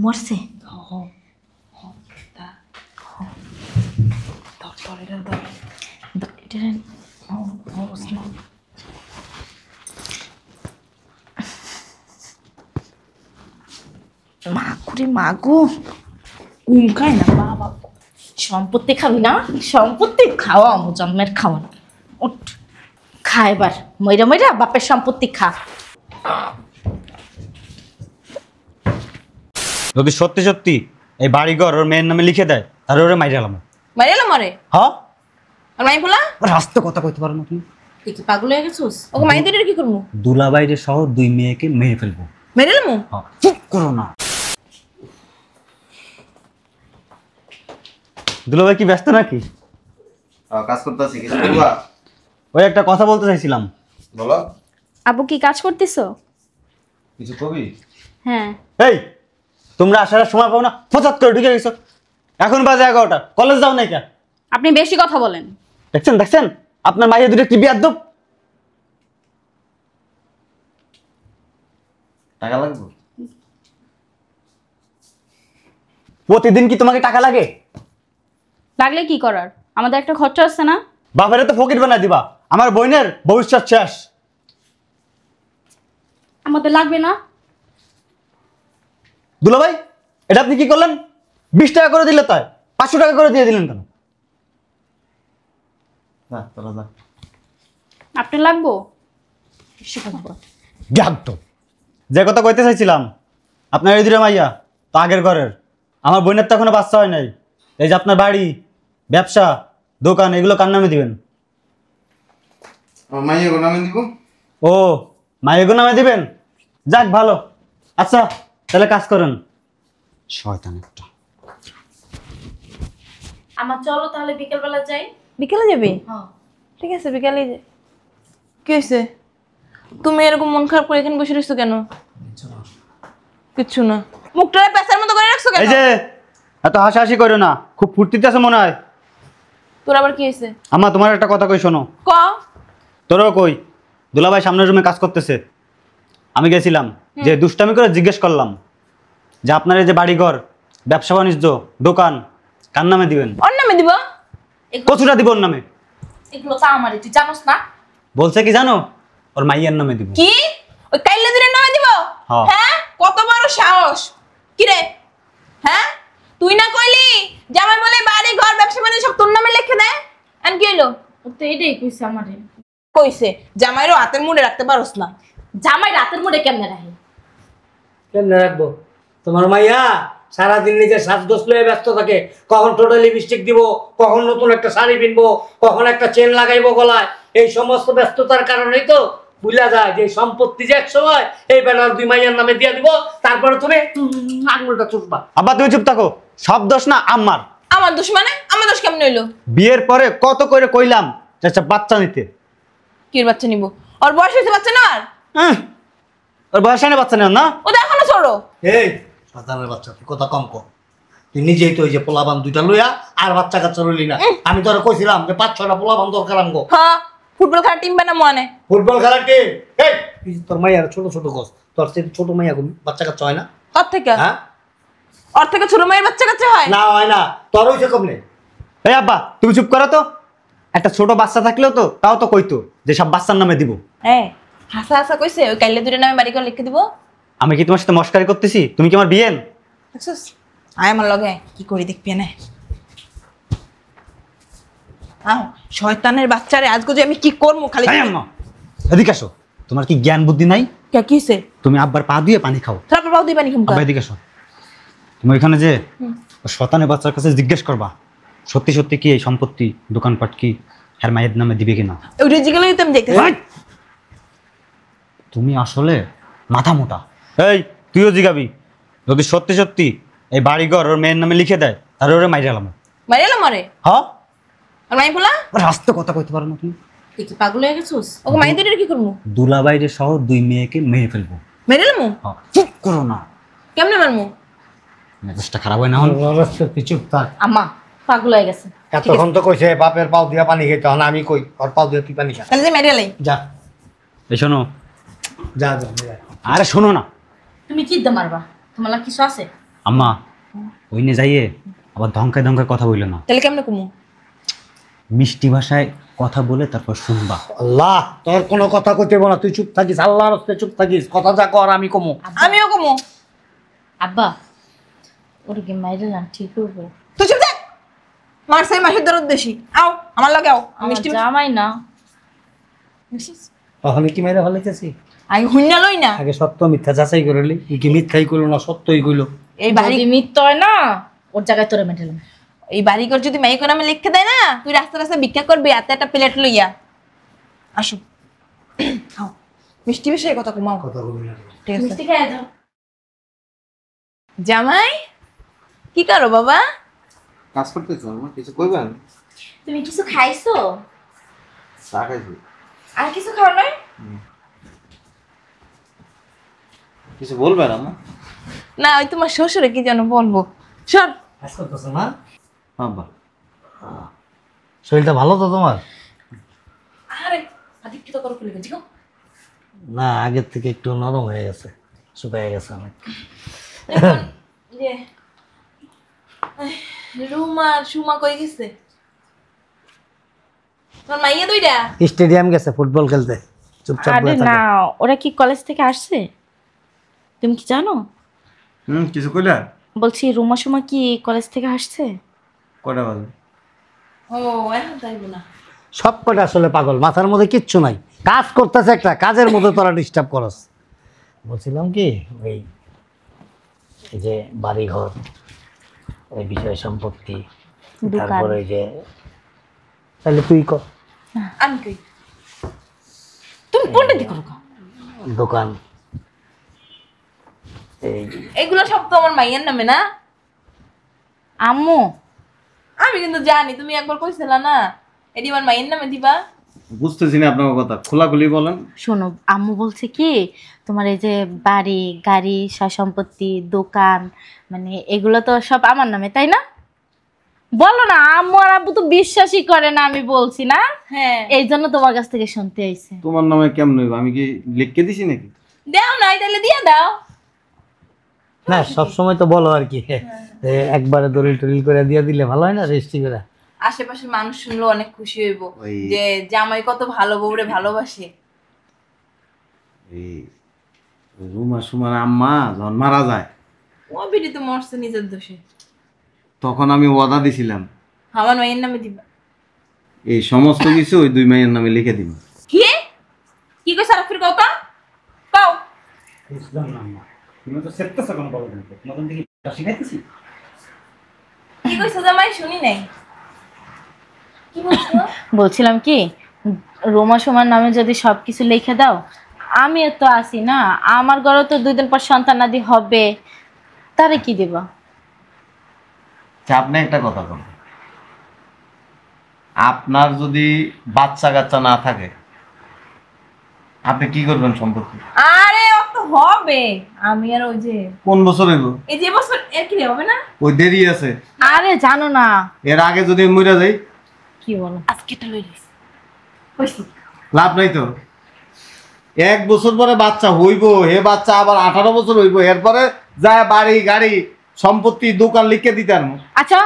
মরছে? মাকুরে মাগো, ঘুম খায় না বাবা। সম্পত্তি খাবি না? সম্পত্তি খাওয়া জন্মের খাওয়া না। উঠ খা এবার, মইরা মইরা বাপের সম্পত্তি খা। যদি সত্যি সত্যি এই বাড়িঘর ওর মেয়ের নামে লিখে দেয় তাহলে ওরে মাইরালাম। মাইরালাম আরে? হ্যাঁ। আর মাই বলা রাস্তা কথা কইতে পারো না তুমি? তুই কি পাগল হয়ে গেছিস? ওকে মাই দিলে কি করবো? দুলাবাইরে সহ দুই মেয়েকে মেরে ফেলবো। মাইরালাম? হ্যাঁ, চুপ করো না। দুলাভাই কি ব্যস্ত নাকি? কাজ করতেছি, কিছু বলবা? ওই একটা কথা বলতে চাইছিলাম। বলো। আবু কি কাজ করতেছো? কিছু কবি? হ্যাঁ। এই তোমরা আসার সময় পাও না, ফচাত করে ঢুকে গেছো। এখন বাজে 11টা, কলেজ যাও নাই কেন? আপনি বেশি কথা বলেন। দেখছেন দেখছেন আপনার মাইয়া দুটো কি বিয়াদ্দব। টাকা লাগবে? প্রতিদিন কি তোমাকে টাকা লাগে? লাগলে কি করার, আমাদের একটা খরচা আছে না? বাপেরে তো ফকির বানাই দিবা, আমার বোনের ভবিষ্যৎ শেষ। আমাদের লাগবে না। দুলাভাই এটা আপনি কি করলেন? 20 টাকা করে দিলে তাই 500 টাকা করে দিয়ে দিলেন কেন? না তোরা যা। আপনার লাগবো? যে কথা কইতে চাইছিলাম, আপনার এই দুটো মাইয়া তো আগের ঘরের, আমার বোনের তো এখনো বাচ্চা হয় নাই। এই যে আপনার বাড়ি, ব্যবসা, দোকান এগুলো কার নামে দিবেন? আমার মাইয়া গো নামে দিব। ও মাইয়াগো নামে দিবেন? যাক ভালো। আচ্ছা তাহলে কাজ করেন। শয়তান একটা। আমার চলো তাহলে বিকেলবেলা যাই। বিকেলে যাবি? হ্যাঁ ঠিক আছে বিকেলে যাই। কি হয়েছে? তুমি এরকম মন খারাপ করে এখানে বসে রয়েছো কেন? কিচ্ছু না। মুখটা পেঁচার মতো করে রাখছো কেন? এই যে এত হাসাহাসি করো না, খুব ফুর্তিতে আছে মনে হয়। তোর আবার কি হয়েছে? আমা তোমার একটা কথা কই শোনো। ক। তোরও কই। দুলাভাই সামনের রুমে কাজ করতেছে, আমি গেছিলাম, যে দুষ্টামি করে জিজ্ঞেস করলাম যে আপনার এই যে বাড়িঘর, ব্যবসা বাণিজ্য, দোকান কার নামে দিবেন? ওর নামে দিব। কচুটা দিব ওর নামে। এগুলো তো আমারই, তুই জানোস না? বলছে কি জানো? ওর মাইয়ার নামে দিব। কি? ওই কাইল্লা দিনের নামে দিব? হ্যাঁ। হ্যাঁ, কত বড় সাহস! কি রে? হ্যাঁ, তুই না কইলি জামাই বলে বাড়ি ঘর ব্যবসা বাণিজ্য সব তোর নামে লিখে দেয়? আর কি হলো? ও তো এটাই কইছে আমারে। কইছে জামাইরও হাতের মুঠে রাখতে পারোস না। জামাই রাতের মোড়ে কেমনে রাখে? কেমনে রাখবো? তোমার মাইয়া সারাদিন নিজের সাজগোজ লয়ে ব্যস্ত থাকে। কখন টোটাল লিপস্টিক দিব, কখন নতুন একটা শাড়ি কিনবো, কখন একটা চেন লাগাইবো গলায়। এই সমস্ত ব্যস্ততার কারণেই তো বুঝলা যায় যে সম্পত্তি যে এক সময় এই বেলার দুই মাইয়ার নামে দিয়ে দিব, তারপরে তুমি আঙুলটা চুষবা। আব্বা তুমি চুপ থাকো, সব দোষ না আমার। আমার দোষ মানে? আমার দোষ কেমন হইলো? বিয়ের পরে কত করে কইলাম যে একটা বাচ্চা নিতে। কি বাচ্চা নিব? ওর বয়স হয়েছে বাচ্চা নেওয়ার? ওর বয়স হয় না বাচ্চা নেওয়ার না? ও তো এখনো ছোট। এই সাধারণের বাচ্চা, তুই কথা কম কর। তুই নিজেই তো ওই যে পোলাবান দুইটা লইয়া আর বাচ্চা কাচ্চা রইলি না। আমি তোরা কইছিলাম যে 5-6টা পোলাবান দরকার আমগো। হ্যাঁ, ফুটবল খেলার টিম বানাবো মানে। ফুটবল খেলার টিম। এই তুই তোর মাইয়ার ছোট ছোট গোস, তোর চেয়ে ছোট মাইয়া বাচ্চা কাচ্চা হয় না? ওর থেকে? হ্যাঁ, ওর থেকে ছোট মেয়ের বাচ্চা কাচ্চা হয় না হয় না। তোর হইছে কমনে? এই আব্বা তুমি চুপ করো তো। একটা ছোট বাচ্চা থাকলেও তো তাও তো কইতো যে সব বাচ্চার নামে দিব। হ্যাঁ, হাসা হাসা কইছে ওই কাইলে দুইটা নামে বাড়ি করে লিখে দিব। আমি কি তোমার সাথে মস্কারি করতেছি? তুমি কি আমার বিয়েন? দেখছস? আয় আমার লগে কি করি দেখবি না। আও শয়তানের বাচ্চারে আজকে যে আমি কি করব খালি। এই আম্মা এদিকে আসো। তোমার কি জ্ঞান বুদ্ধি নাই? কে কিছে? তুমি আব্বার পা দিয়ে পানি খাও। তারপর বাউ দি পানি খামকা। আব্বা এদিকে আসো। তুমি ওইখানে যে শয়তানের বাচ্চার কাছে জিজ্ঞেস করবা সত্যি সত্যি কি এই সম্পত্তি দোকানপাট কি হ্যার মায়ের নামে দিবে কিনা। ওই রেজিগুলোই তো আমি দেখতেছি। তুমি আসলে মাথা মোটা। এই তুইও জিগাবি, যদি সত্যি সত্যি এই বাড়িঘর ওর মেয়ের নামে লিখে দেয় তাহলে ওরে মাইরালাম। মারিয়ালা মরে? হ্যাঁ। আর মাই বলা? রাস্তা কথা কইতে পারো না তুমি? তুই কি পাগল হয়ে গেছিস? ওকে মাই দিলে কি করব? দুলাবাইরে সহ দুই মেয়েকে মেরে ফেলবো। মারিয়ালামু? হ্যাঁ চুপ করো না, কেমনে মারমু? মেজাজটা খারাপ হয় না হন। তুই চুপ থাক। আম্মা পাগল হয়ে গেছে। এতক্ষণ তো কইছে বাপের পাও দিয়া পানি খেতে হন, আমি কই ওর পাও দিয়া তুই পানি খা। তাহলে যে মারিয়ালাই যা এই শোনো। যা যা যা। আরে শোনো না, তুমি কি দে মারবা? তোমার লাগি কিছু আছে? আম্মা ওই নিয়ে যাইয়ে আবার ধমকায় ধমকায় কথা বললো না, তাহলে কেমনে কমু? মিষ্টি ভাষায় কথা বলে তারপর শুনবা। আল্লাহ তোর কোনো কথা কইতে না, তুই চুপ থাকিস, আল্লাহর রাস্তায় চুপ থাকিস, কথা যা কর আমি কমু। আমিও কমু। আব্বা ওর কি মাইরে না ঠিক হবে? তুই চুপ থাক। মারসাই মাসের দরদ বেশি। আও আমার লগে আও। আমার মিষ্টি জামাই না। ওখানে কি মেরে ফেলাইতেছি? আই হুইনা লই না। আগে সত্য মিথ্যা যাচাই করে লি, কি মিথ্যাই কইলো না সত্যই কইলো। এই বাড়ি যদি মিথ্যা হয় না ওর জায়গায় তোরে মেটালাম। এই বাড়িঘর যদি মাইকো নামে লিখে দেয় না, তুই রাস্তা রাস্তা ভিক্ষা করবি হাতে একটা প্লেট লইয়া। আসো খাও মিষ্টি বিষয়ে কথা কমাও। কথা বলি না। ঠিক আছে মিষ্টি খেয়ে যাও। জামাই কি করো বাবা? কাজ করতেছ আমার কিছু কইবেন? তুমি কিছু খাইছো? চা খাইছি। আর কিছু খাও নাই? কিছু বলবেন আমার? না ওই তোমার শ্বশুরে কি যেন বলবো। সর। কাজ করতেছ না? আব্বা শরীরটা ভালো তো তোমার? আরে আদিক্ষিত করো ফেলে গেছি গো। না আগের থেকে একটু নরম হয়ে গেছে, শুকায় গেছে অনেক। যে রুমা সুমা কই গেছে? তোর মাইয়া দুইটা? স্টেডিয়াম গেছে ফুটবল খেলতে, চুপচাপ আরে বসে থাকে। না ওরা কি কলেজ থেকে আসছে? তুমি কি জানো? কিছু কইলা? বলছি রুমা সুমা কি কলেজ থেকে আসছে? কটা বাজে? ও এখন যাইব না। সব কটা আসলে পাগল, মাথার মধ্যে কিচ্ছু নাই, কাজ করতেছে একটা, কাজের মধ্যে তোরা ডিস্টার্ব করস। বলছিলাম কি ওই এই যে বাড়ি ঘর, এই বিষয় সম্পত্তি, দোকান। তারপরে এই যে তাহলে তুই কর আমি কই তুমি পণ্ডিতি করো গো। দোকান, এই এগুলো সব তো আমার মাইয়ার নামে না? আম্মু আমি কিন্তু জানি তুমি একবার কইছিলা না এডি আমার মাইয়ার নামে দিবা। বুঝতেছি না আপনার কথা, খোলাখুলি বলেন। শোনো আম্মু বলছে কি তোমার এই যে বাড়ি গাড়ি সয় সম্পত্তি দোকান মানে এগুলো তো সব আমার নামে তাই না? বলো না, আম্মু আর আব্বু তো বিশ্বাসই করে না আমি বলছি না, হ্যাঁ এই জন্য তোমার কাছ থেকে শুনতে আইছে। তোমার নামে কেমন হইব? আমি কি লিখকে দিছি নাকি? দাও নাই তাহলে দিয়া দাও। না সবসময় তো বলো আর কি, একবারে দলিল টলিল করে দিয়ে দিলে ভালো হয় না, রেজিস্ট্রি করে। আশেপাশের মানুষ শুনলো অনেক খুশি হইব ওই- যে জামাই কত ভালো বউরে ভালোবাসে। এই রুমা সুমার আম্মা যখন মারা যায় ও বিড়ি তো মরছে নিজের দোষে। তখন আমি ওয়াদা দিছিলাম আমার মাইয়ের নামে দিবা। এই সমস্ত কিছু ওই দুই মায়ের নামে লিখে দিব। কি কি কইছ আর ফির কও তো কও। তুমি তো সেটতেছ কোন প্রবলেম নেই, নতুন থেকে শিখাইতেছি। কি কইছ জামাই শুনি নাই। কি বলছো? বলছিলাম কি রোমা সোমার নামে যদি সবকিছু লিখে দাও, আমি তো আসি না, আমার ঘরে তো 2 দিন পর সন্তান আদি হবে, তারে কি দেবা? আপনি একটা কথা বলেন, আপনার যদি বাচ্চা কাচ্চা না থাকে আপনি কি করবেন সম্পত্তি? আরে ও তো হবে। আমি আর ওই যে কোন বছর হইব? এই যে বছর এর কি হবে না? ওই দেরি আছে, আরে জানো না এর আগে যদি মরে যাই কি বলো, আজকেটা লই লইছি কইছি। লাভ নাই তো। 1 বছর পরে বাচ্চা হইব, হে বাচ্চা আবার 18 বছর হইব, এরপরে যায় বাড়ি গাড়ি সম্পত্তি দোকান লিখে দিতে পারবো। আচ্ছা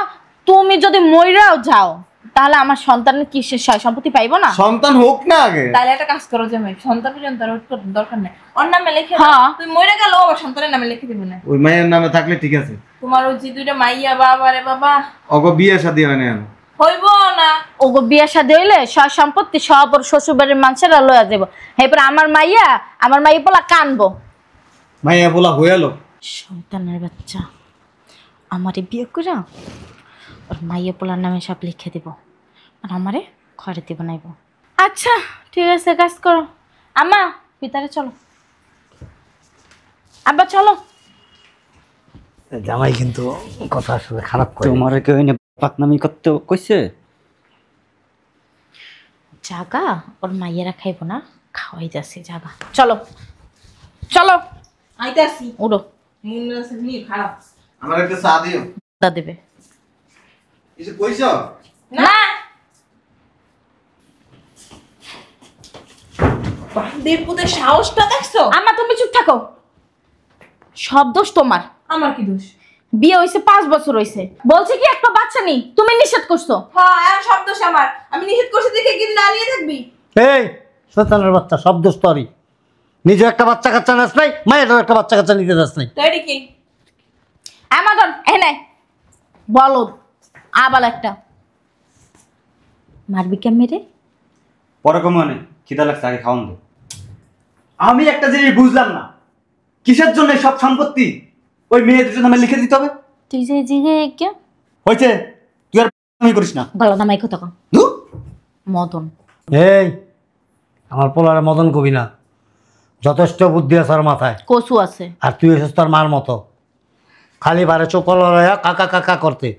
তুমি যদি মইরাও যাও তাহলে আমার সন্তানের কি সে সয় সম্পত্তি পাইবো না? সন্তান হোক না আগে। তাহলে একটা কাজ করো জামাই, সন্তান পর্যন্ত আর ওর কোনো দরকার নাই, ওর নামে লিখে দাও। হ্যাঁ। তুই মরে গেল আবার সন্তানের নামে লিখে দিব না। ওই মায়ের নামে থাকলে ঠিক আছে। তোমার ওই যে দুইটা মাইয়া বাবা রে বাবা অগো বিয়ে শাদী হয় না এখন। হইব না। ওগো বিয়া শাদী হইলে সয় সম্পত্তি সব ওর শ্বশুর বাড়ির মানুষেরা লইয়া যাবো, এরপর আমার মাইয়া পোলা কানবো। মাইয়া বলা হইয়ালো সন্তানের বাচ্চা আমারে বিয়ে করে ওর মাইয়া পোলার নামে সব লিখে দিব আর আমারে ঘরে দিব নাইব। আচ্ছা ঠিক আছে কাজ করো, আম্মা ভিতরে চলো, আব্বা চলো। জামাই কিন্তু কথা আসলে খারাপ করে। তোমার কেউ এনে পাকনামি করতে কইছে? জাগা ওর মাইয়েরা খাইবো না, খাওয়াই যাচ্ছে জাগা, চলো চলো আইতাছি উড়ো, মন আছে নি খারাপ আমার একটা চা দিও। দা দেবে কিছু কইছো? না। বান্দির পুতের সাহসটা দেখছো? আম্মা তুমি চুপ থাকো, সব দোষ তোমার। আমার কি দোষ? বিয়ে হইছে 5 বছর হইছে, বলছে কি একটা বাচ্চা নেই, তুমি নিষেধ করছো। হ্যাঁ আর সব দোষ আমার, আমি নিষেধ করছি দেখে কি না নিয়ে থাকবি? এই শয়তানের বাচ্চা, সব দোষ তোরই। নিজে একটা বাচ্চা কাচ্চা নাস নাই, মায়েরও একটা বাচ্চা কাচ্চা নিতে যাস নাই। তো এটি কি? আমাজন এনে বলদ আবাল একটা, মারবি কেন মেরে? পরে কমে অনেক খিদা লাগছে, আগে খাওয়ান দে। আমি একটা জিনিস বুঝলাম না, কিসের জন্য সব সম্পত্তি ওই মেয়ে দুটোর নামে লিখে দিতে হবে? তুই যে জিগে কে হয়েছে, তুই আর আমি করিস না। গলা নামাই কথা কন। ধুর। মদন এই আমার পোলারে মদন কবি না, যথেষ্ট বুদ্ধি আছে ওর মাথায়। কচু আছে। আর তুই এসেছ তোর মার মতো, খালি বারে চোপল কাকা কাকা করতে।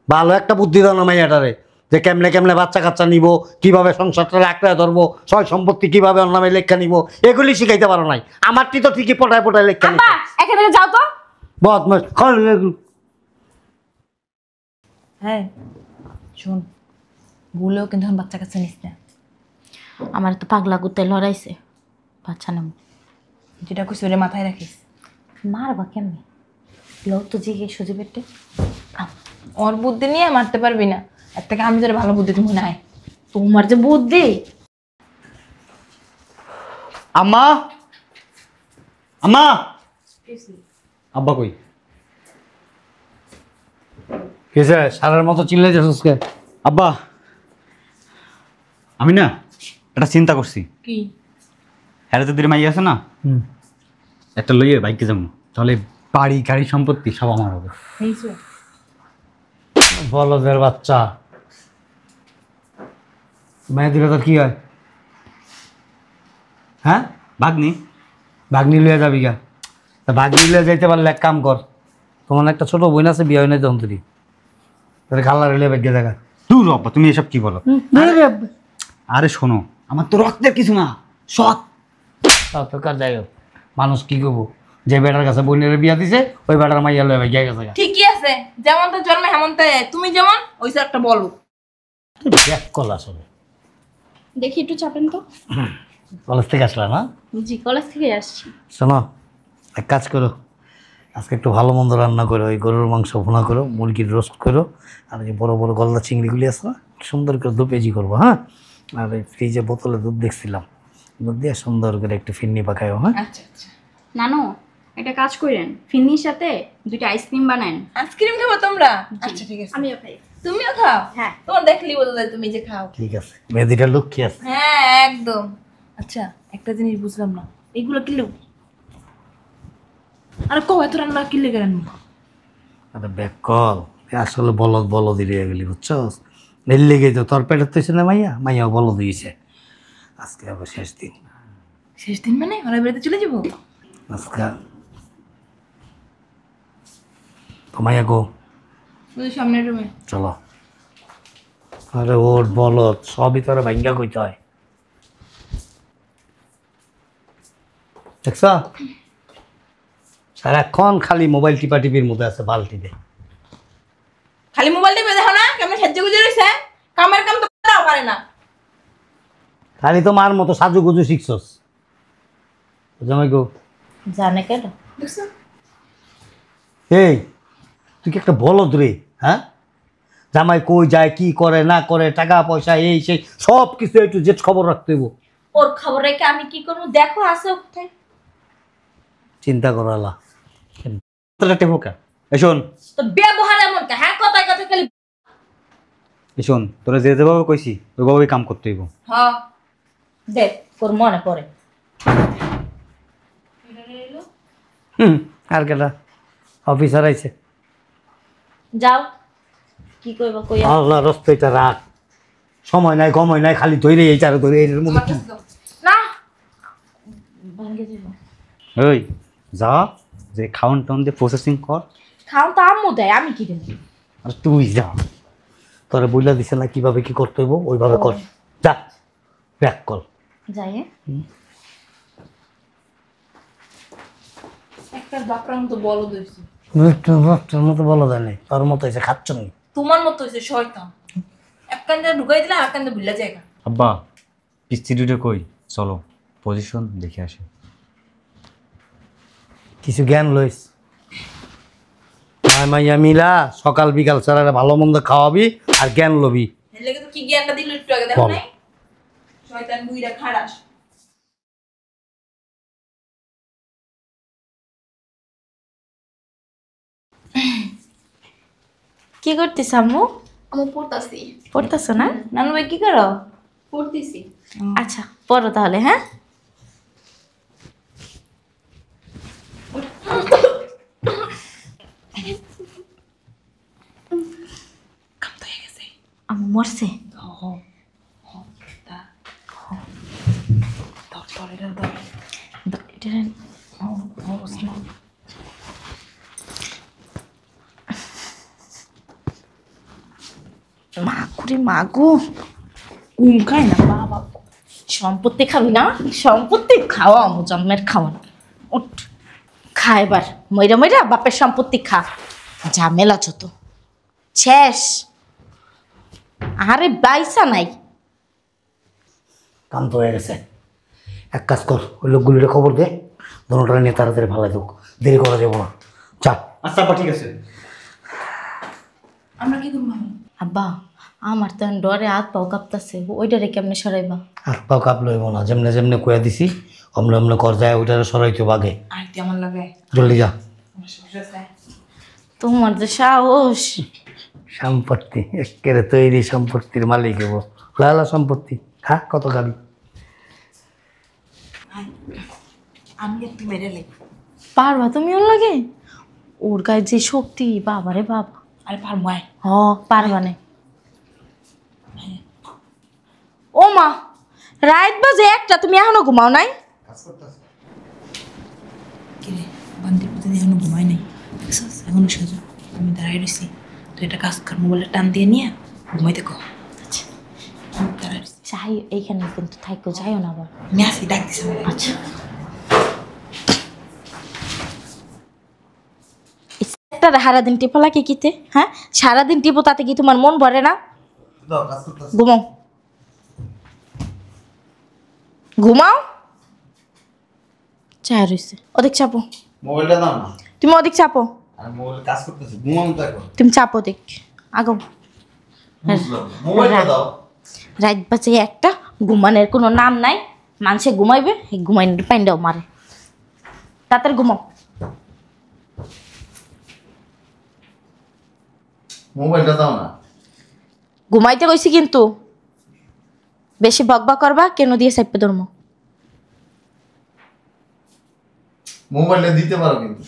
ভালো একটা বুদ্ধি দাও না মাইয়াটারে, যে কেমনে কেমনে বাচ্চা কাচ্চা নিব, কিভাবে সংসারটা আঁকড়ে ধরবো, সয় সম্পত্তি কিভাবে ওর নামে লেখা নিব, এগুলি শিখাইতে পারো নাই। আমারটি তো ঠিকই পটায় পটায় লেখা নিত। আব্বা এখান থেকে যাও তো। বদমাস হ্যাঁ শোন, ভুলেও কিন্তু এখন বাচ্চা কাচ্চা নিস না। আমার তো পাগলা কুত্তায় লড়াইছে, বাচ্চা নেব। যেটা কইছি ওরে মাথায় রাখিস। মারবা কেমনে? লোক তো জিগে সুজি পেটে। ওর বুদ্ধি নিয়ে মারতে পারবি না, এর থেকে আমি তোর ভালো বুদ্ধি তুমি নাই। তোমার যে বুদ্ধি। আম্মা, আম্মা, আব্বা কই? কিসে সারের মতো চিল্লাই যাচ্ছিস কে? আব্বা, আমি না একটা চিন্তা করছি। কি? হ্যাঁ তো মাই আছে না, একটা লইয়ে বাইকে যাবো, তাহলে বাড়ি গাড়ি সম্পত্তি সব আমার হবে। বলদের বাচ্চা, মেয়েদিকে তোর কি হয়? হ্যাঁ ভাগ্নি, ভাগ্নি লইয়া যাবি গা? তা ভাগ্নি লইয়া যাইতে পারলে এক কাম কর, তোমার একটা ছোট বোন আছে, বিয়ে হয় নাই তখন তুই তোর খাল্লা রেলে বেগে দেখা। দূর আব্বা, তুমি এসব কি বলো? আরে শোনো, আমার তো রক্তের কিছু না, সৎ। তো কার যাই হোক, মানুষ কি করবো, যে বেটার কাছে বোনের বিয়া দিছে ওই বেটার মাইয়া লইয়া বেগে গেছে গা। ঠিকই আছে, যেমন তো জন্মে হেমন্ত তুমি যেমন ওইসব একটা বলো। ব্যাক কল আসলে। দেখি একটু চাপেন তো। কলেজ থেকে আসলা না? জি কলেজ থেকে আসছি। শোনো, এক কাজ করো, আজকে একটু ভালো মন্দ রান্না করো, ওই গরুর মাংস ভুনা করো, মুরগির রোস্ট করো, আর যে বড় বড় গলদা চিংড়িগুলি আছে না, সুন্দর করে 2 কেজি করবো। হ্যাঁ, আর ওই ফ্রিজে বোতলে দুধ দেখছিলাম, দুধ দিয়ে সুন্দর করে একটু ফিরনি পাকায়ও। হ্যাঁ আচ্ছা আচ্ছা, নানু একটা কাজ করেন, ফিন্নির সাথে 2টা আইসক্রিম বানান। আইসক্রিম খাবো তোমরা? আচ্ছা ঠিক আছে, আমিও খাই। তুমিও খাও? হ্যাঁ। তোমার দেখলি বোঝা যায় তুমি যে খাও। ঠিক আছে, মেয়েদিটার লোক কি আছে? হ্যাঁ একদম। আচ্ছা একটা জিনিস বুঝলাম না, এগুলো কিলো আর কো এত রান্না কিলে গেলেন? আরে ব্যাক কল, আসলে বলদ বলদ দিয়ে গেলি, বুঝছস? নেল্লে গেই তো তোর পেটের তৈছে না মাইয়া, মাইয়াও বলদ দিয়েছে। আজকে আবার শেষ দিন। শেষ দিন মানে ওরা বেড়াতে চলে যাবো? আজকে তো মাইয়া গো, ওই সামনের রুমে। চলো। আরে ওর বলদ, সবই তোরা ভাঙ্গা কইতে হয়, দেখছ? সারাক্ষণ খালি মোবাইল টিপা টিপির মধ্যে আছে, বালতিতে। খালি মোবাইল টিপে দেখো না, কেমন সাহায্য গুজে রয়েছে, কামের কাম তো করাও পারে না। খালি তো মার মতো সাজু গুজু শিখছস। জামাই গো, জানে কেন? দেখছো? এই তুই কি একটা বলদ রে? হ্যাঁ, জামাই কই যায়, কি করে না করে, টাকা পয়সা এই সেই সব কিছু একটু জেট খবর রাখতে হইব। ওর খবর রেখে আমি কি করবো? দেখো আছে কোথায়। চিন্তা করালা শোন, তো ব্যবহার এমন কে? হ্যাঁ কথায় কথা খালি। শোন, তোরা যে যেভাবে কইছি ওইভাবেই কাম করতে হইব। হ্যাঁ দেখ তোর মনে পড়ে। আর কেটা অফিসার আইছে। যাও, কি কইবা কই? আল্লাহ রস্তইটা রাখ, সময় নাই গময় নাই, খালি ধরে এইটারে ধরে এর মধ্যে কি? না ভাঙ্গে দিব। ওই যা, যে খাওয়ান টাউন দিয়ে প্রসেসিং কর। খাও তো আম্মু দেয়, আমি কি দেব? আর তুই যা, তোরে বইলা দিছে না কিভাবে কি করতে হইব, ওইভাবে কর। যা, ব্যাক কল। যাই। একটা বাপরার মতো বলো দিয়েছি। তোর মতো বলা যায় নাই, তোর মতো এসে খাচ্ছ নি। তোমার মতো হয়েছে শয়তান, এক কান্দে ঢুকাই দিলে আর কান্দে ভুলে যায়। আব্বা পিস্তিডিটা কই, চলো পজিশন দেখে আসি। কিছু জ্ঞান লইস, মাইয়া মিলা সকাল বিকাল ছাড়া ভালো মন্দ খাওয়াবি আর জ্ঞান লবি। এর লেগে তো কি জ্ঞানটা দিল একটু আগে দেখো বল। নাই শয়তান বুইড়া খারাস। কি করতেছ আম্মু? আমি পড়তাছি। পড়তেছো না? নানু ভাই কি করো? পড়তেছি। আচ্ছা পড়ো তাহলে, হ্যাঁ? আম্মু মরছে? মা করে মাগো, ঘুম খায় না বাবা। সম্পত্তি খাবি না? সম্পত্তি খাওয়া আমু জন্মের খাওয়া না। উঠ খা এবার, মইরা মইরা বাপের সম্পত্তি খা। ঝামেলা যত শেষ। আরে বাইসা নাই। কাম তো হয়ে গেছে, এক কাজ কর, ওই লোকগুলির খবর দে, দোনোটা নিয়ে তাড়াতাড়ি ভালো হোক, দেরি করা যাবো না। চা। আচ্ছা আপা ঠিক আছে। আমরা কি করবো? আব্বা আমার তো ডরে হাত পাও কাঁপতাছে, ওইটারে কেমনে সরাইবা? হাত পাও কাঁপলো হইব না, যেমনে যেমনে কয়ে দিছি অমনে অমনে কর যায়, ওইটারে সরাইতে বাগে। আইতে আমার লাগে জলদি যা। আমার সমস্যা আছে। তোমার যে সাহস! সম্পত্তি একেবারে তৈরি সম্পত্তির মালিক হবো, লালা সম্পত্তি। খা, কত খাবি? আমি একটু মেরে লাই। পারবা তুমি ওর লাগে? ওর গায়ে যে শক্তি, বাবারে বাবা। আরে পারবো আয়। হ পারবা না। ও মা, রাত বাজে একটা, তুমি এখনো ঘুমাও নাই? কিরে বান্দির পুঁতে এখনো ঘুমাই নাই, দেখছিস এখনো সোজা। আমি দাঁড়াই রয়েছি, তুই একটা কাজ কর, মোবাইলটা টান দিয়ে নিয়ে ঘুমাইতে কো। আচ্ছা আমি দাঁড়াই রয়েছি, যাই, এইখানে কিন্তু থাইকো, যাইও না আবার। নিয়ে আসি, ডাক দিছে আমার। আচ্ছা একটা সারাদিন টিপো লাগে কিতে? হ্যাঁ সারাদিন টিপো, তাতে কি তোমার মন ভরে না? ঘুমাও ঘুমাও। চায় রয়েছে, ওদিক চাপো। মোবাইলটা দাও না, তুমি ওদিক চাপো, আমি মোবাইল কাজ করতেছি, ঘুমানো তো এখন। তুমি চাপো দিক আগো। মোবাইলটা দাও। রাত বাজে একটা, ঘুমানোর কোনো নাম নাই। মানুষে ঘুমাইবে, ঘুমাই পাইন্ডাও মারে। তাড়াতাড়ি ঘুমাও। মোবাইলটা দাও না। ঘুমাইতে কইছি কিন্তু বেশি বকবক করবা, কেন দিয়ে চাইপে ধরমো। মোবাইলটা দিতে পারো কিন্তু।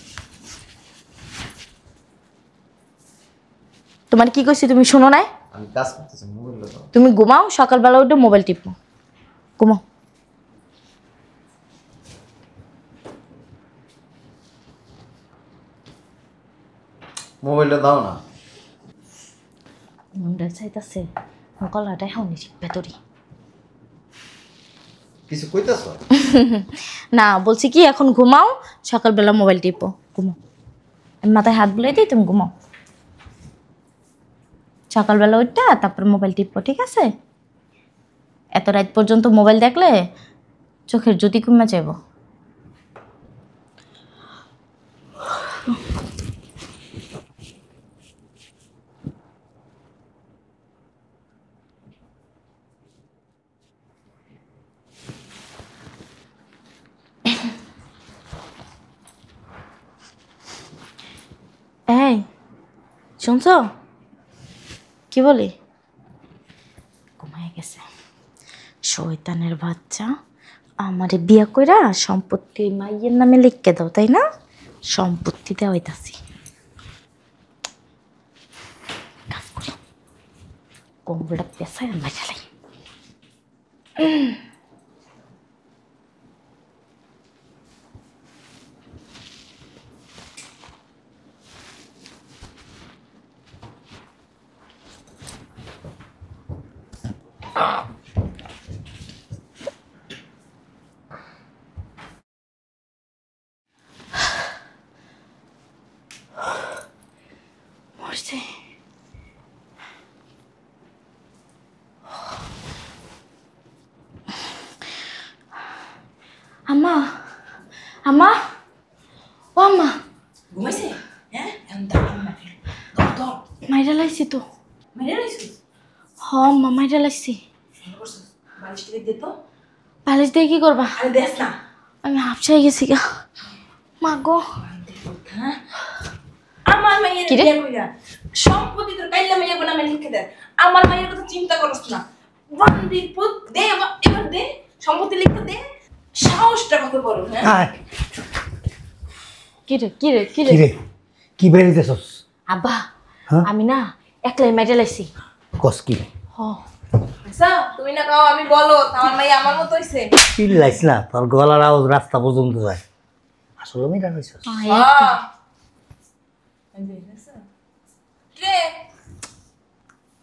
তোমার কি কইছি তুমি শোনো নাই? আমি কাজ করতেছি, মোবাইলটা দাও। তুমি ঘুমাও, সকালবেলা উঠে মোবাইল টিপো। ঘুমাও। মোবাইলটা দাও না। মুন্ডা চাইতাছে গলাটা এখনই ভেতরি। কিছু কইতাছ? না বলছি কি এখন ঘুমাও, সকালবেলা মোবাইল টিপো। ঘুমাও, আমি মাথায় হাত বুলাই দিই, তুমি ঘুমাও। সকালবেলা উঠটা তারপর মোবাইল টিপো, ঠিক আছে? এত রাত পর্যন্ত মোবাইল দেখলে চোখের জ্যোতি কমে যাইব। এই শুনছ কি বলি? ঘুমায় গেছে শয়তানের বাচ্চা। আমারে বিয়া কইরা সম্পত্তি ওই মাইয়ের নামে লিখকে দাও, তাই না? সম্পত্তি দেওয়া হইতাছি। কাজ করি, কম্বলটা পেশায় আমরা চালাই। মরছে। আম্মা, আম্মা, ও আম্মা। ঘুমাইছে? হ্যাঁ এখন দাঁড়ান না। মাইরা লাইছি তো। মেরে রইছিস হ মা মাইরা লাইছি। বালিশটা দে তো। বালিশ দিয়ে কি করবা? আরে দেখ না। আমি হাফসাই গেছি গা। মা গো হ্যাঁ আমার মাইয়ের কি রে? বিয়ে কইরা সম্পত্তি তোর কাইল্লা মাইয়া কোন নামে লিখে দে। আমার মাইয়ের কথা চিন্তা করছ না। বান্দির পুত দে এবার দে সম্পত্তি লিখে দে। সাহসটা কত বড় হ্যাঁ? আয় কি রে কি রে কি রে? কি রে কি বেরিতেছস? আব্বা হ্যাঁ? আমি না একলাই মাইরা লাইছি। কস কি হ আচ্ছা তুমি না কাও আমি বলো আমার মাইয়া আমার মত হইছে। চিল্লাইস না, তোর গলার আওয়াজ রাস্তা পর্যন্ত যায়। আসলে মেয়েটা হয়েছস হ্যাঁ রে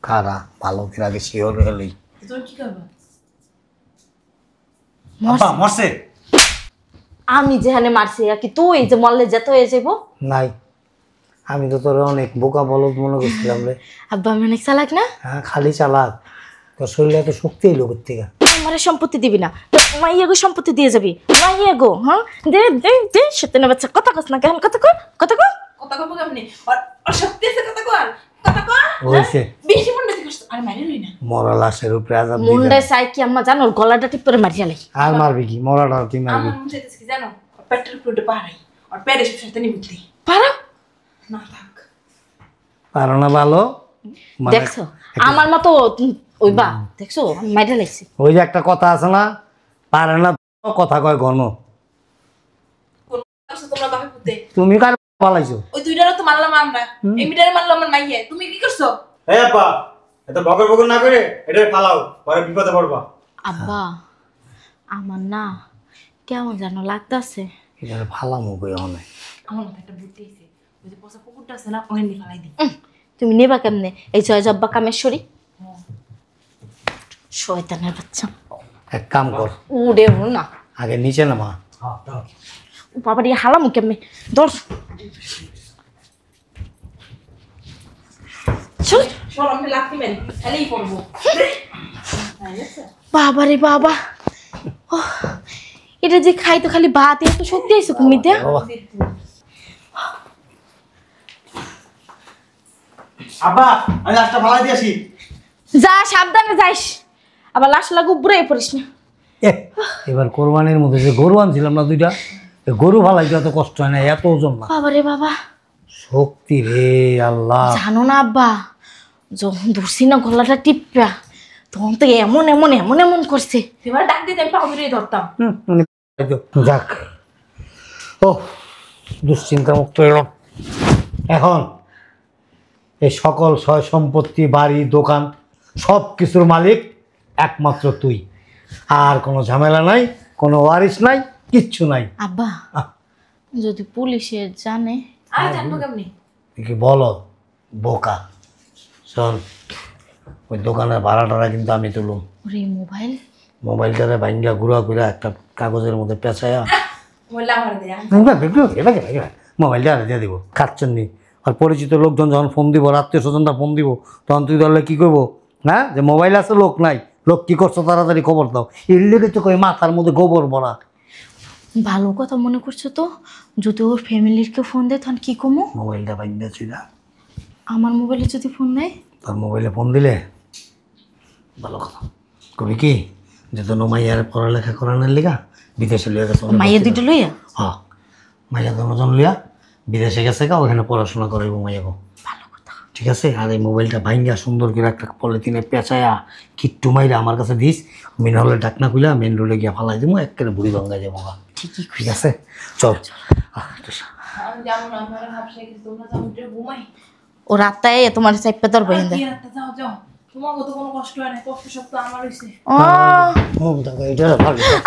খারা ভালো করে আগে শিওর হলেই তুমি কি করবে? আব্বা মরছে। আমি যেখানে মারছি আর কি তুই যে মরলে যেতে হয়ে যাবো। নাই। আমি তো তোর অনেক বোকা বলদ মনে করছিলাম রে। আব্বা আমি অনেক চালাক না? হ্যাঁ খালি চালাক, তোর শরীরে এত শক্তি এলো কোথেকে? আমার সম্পত্তি দিবি না তো মাইয়া গো সম্পত্তি দিয়ে যাবি। মাইয়া গো হ্যাঁ দে দে দে সেতে না বাচ্চা কথা কস না কেমন কথা কর কথা কর। কথা কব কেমনে? আর সত্যি আছে কথা কর কথা কর। হইছে বেশি মনে করছ আর মাইরে লই না। মরা লাশের উপরে আজাব দিবি। মুন্ডায় চাই কি আম্মা জানো ওর গলাটা টিপ করে মারিয়া লাই। আর মারবি কি? মরাটা তুই মারবি? আমার মন চাইতেছে কি জানো? পেট্রোল পুরোটা পাহাড়াই আর পেটে সব সাথে নিবুতি পারো না থাক। পারো না ভালো মানে দেখছো আমার মতো ওই বা দেখছো আমি মাইরা লাইছি। ওই যে একটা কথা আছে না, পারে না কথা কয় ঘন। কোন করছো তোমরা বাপে পুতে? তুমি কার পালাইছো? ওই দুইটারও তো মারলাম আমরা। এই মিটারে মারলাম আমার মাইয়ে। তুমি কি করছো? এই আব্বা এত বকর বকর না করে এটা ফালাও, পরে বিপদে পড়বা। আব্বা আমার না কেমন যেন লাগতাছে। এটা ফালামো কই অনেক। আমার মাথায় একটা বুদ্ধি আছে। ওই যে পচা পুকুরটা আছে না ওখানে নিয়ে ফেলাই দিই। তুমি নেবা কেমনে এই জয় জব্বা কামেশ্বরী শয়তানের বাচ্চা। এক কাম কর, উড়ে না আগে নিচে নামা। ও বাবা দিয়ে হালামু কেমনে দর্শ চল সর আমি লাফি মেরে এলেই পড়বো। বাবা রে বাবা এটা যে খাই তো খালি ভাত এত শক্তি আছে কুমিতে। আব্বা আমি লাশটা ফালাই দিয়ে আসি। যা সাবধানে যাইস আবার লাশ লাগু বুড়ে পড়িস না। এবার কোরবানির মধ্যে যে গরু আনছিলাম না দুইটা, এই গরু ফালাইতে এত কষ্ট হয় না, এত ওজন না। বাবা রে বাবা শক্তি রে আল্লাহ। জানো না আব্বা যখন ধরছি না গলাটা টিপা তখন তো এমন এমন এমন এমন করছে। এবার ডাক দিতে আমি পাও ধরে ধরতাম। যাক ও দুশ্চিন্তা মুক্ত এলাম। এখন এই সকল সয় সম্পত্তি বাড়ি দোকান সব কিছুর মালিক একমাত্র তুই। আর কোনো ঝামেলা নাই, কোনো ওয়ারিশ নাই, কিচ্ছু নাই। আব্বা আহ, যদি পুলিশে জানে? আর জানবো কেমনি? তুই কি বলো বোকা? শোন, ওই দোকানের ভাড়াটারা কিন্তু আমি তুলুম। ওরে মোবাইল মোবাইলটারে ভাঙ্গা ঘুরা ঘুরা একটা কাগজের মধ্যে পেঁচায়া বললাম আমার দেয়া মোবাইলটা দিয়ে দিব। খাচ্ছেন নি আর পরিচিত লোকজন যখন ফোন দিব, আত্মীয় স্বজনটা ফোন দিব, তখন তুই ধরলে কী করবো? হ্যাঁ যে মোবাইল আছে লোক নাই, লোক কী করছো তাড়াতাড়ি খবর দাও। এর লেগে তো কই মাথার মধ্যে গোবর ভরা। ভালো কথা মনে করছো তো, যদি ওর ফ্যামিলির কেউ ফোন দেয় তখন কি কমো? মোবাইলটা ভাঙ্গা ছিল আমার মোবাইলে যদি ফোন দেয়? তোর মোবাইলে ফোন দিলে ভালো কথা কবি কি যে তোর মাইয়ার পড়ালেখা করানোর লিগা বিদেশে লিয়া গেছে। মাইয়া দুটো লইয়া? হ্যাঁ মাইয়া দনজন লিয়া বিদেশে গেছে গা, ওখানে পড়াশোনা করাইব মাইয়াগো। ভালো কথা। ঠিক আছে, আর এই মোবাইলটা ভাঙ্গা সুন্দর করে একটা পলিথিনে পেঁচায়া কিট্টু মাইরা আমার কাছে দিস, মেন হলে ডাকনা খুলা মেন রোডে গিয়া ফালাই দিব, একেবারে বুড়ি ভাঙ্গায় যাবো। ঠিকই ঠিক আছে চল। আমি যাবো না, আমার হাফসে গেছে, তোমরা যাও উঠে ঘুমাই। ও রাতটায় তোমার চাইপে তোর বহিন দেয়। যাও যাও, তোমার তো কোনো কষ্ট হয় না, কষ্ট সব তো আমার হইছে।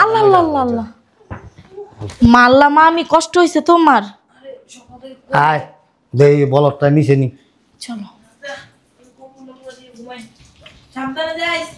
আল্লাহ আল্লাহ আল্লাহ আল্লাহ মারলা মা আমি কষ্ট হয়েছে তোমার। আয় দে বলকটা নিচে নি। চলো ঘুমাই, সাবধানে যাইস।